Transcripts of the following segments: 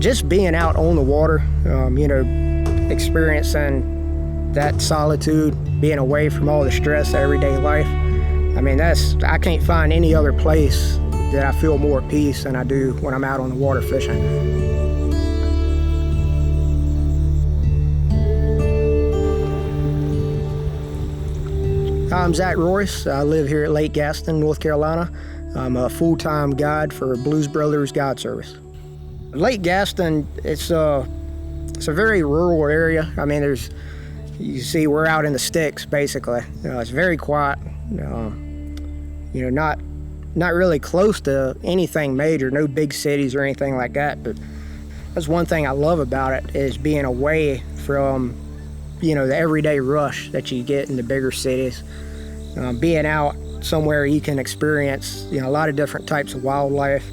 just being out on the water, you know, experiencing that solitude, being away from all the stress of everyday life. I mean, I can't find any other place that I feel more at peace than I do when I'm out on the water fishing. I'm Zakk Royce. I live here at Lake Gaston, North Carolina. I'm a full-time guide for Blues Brothers Guide Service. Lake Gaston, it's a very rural area. I mean, you see we're out in the sticks, basically. It's very quiet. You know, not really close to anything major, no big cities or anything like that. But that's one thing I love about it, is being away from, you know, the everyday rush that you get in the bigger cities. Being out somewhere you can experience, you know, a lot of different types of wildlife.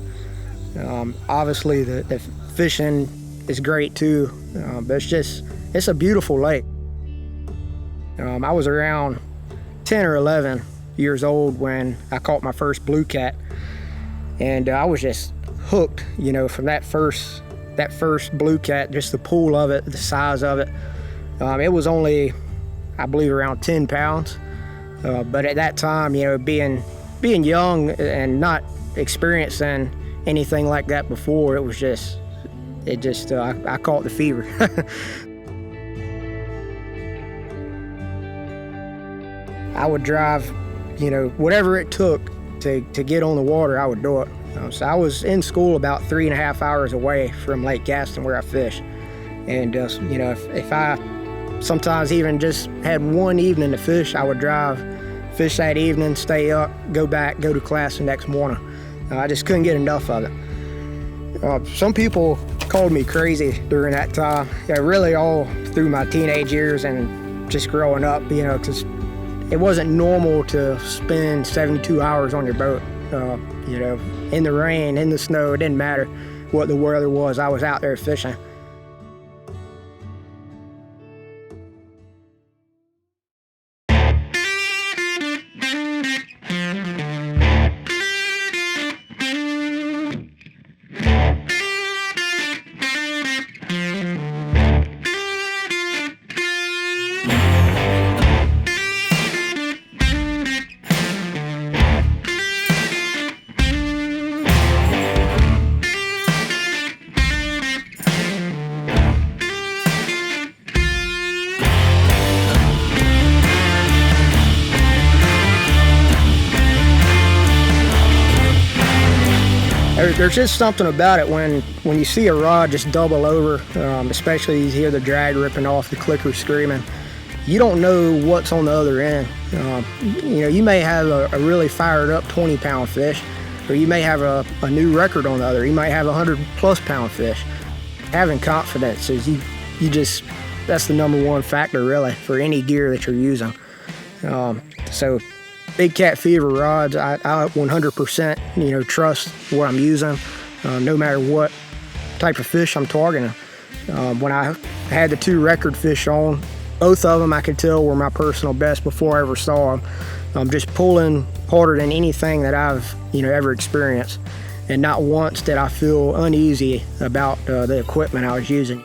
Obviously the fishing is great too, but it's a beautiful lake. I was around 10 or 11 years old when I caught my first blue cat, and I was just hooked, you know, from that first blue cat, just the pool of it, the size of it. It was only, I believe, around 10 pounds, but at that time, you know, being young and not experiencing anything like that before, I caught the fever. I would drive, you know, whatever it took to get on the water, I would do it. So I was in school about 3.5 hours away from Lake Gaston where I fish. And, you know, if I sometimes even just had one evening to fish, I would drive, fish that evening, stay up, go back, go to class the next morning. I just couldn't get enough of it. Some people called me crazy during that time. Yeah, really all through my teenage years and just growing up, you know, because it wasn't normal to spend 72 hours on your boat, you know, in the rain, in the snow. It didn't matter what the weather was. I was out there fishing. There's just something about it when you see a rod just double over, especially you hear the drag ripping off, the clicker screaming. You don't know what's on the other end. You know, you may have a really fired up 20-pound fish, or you may have a new record on the other. You might have a 100+ pound fish. Having confidence is that's the #1 factor really for any gear that you're using. So big cat fever rods, I 100%, you know, trust what I'm using, no matter what type of fish I'm targeting. When I had the 2 record fish on, both of them I could tell were my personal best before I ever saw them. I'm just pulling harder than anything that I've, you know, ever experienced, and not once did I feel uneasy about the equipment I was using.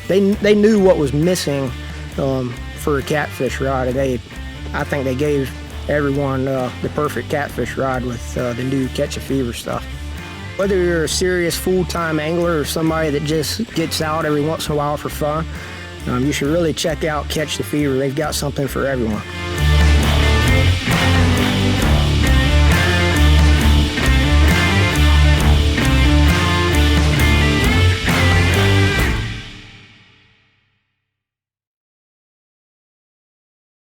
They knew what was missing for a catfish rod. I think they gave everyone the perfect catfish rod with the new Catch a Fever stuff. Whether you're a serious full-time angler or somebody that just gets out every once in a while for fun, you should really check out Catch the Fever. They've got something for everyone.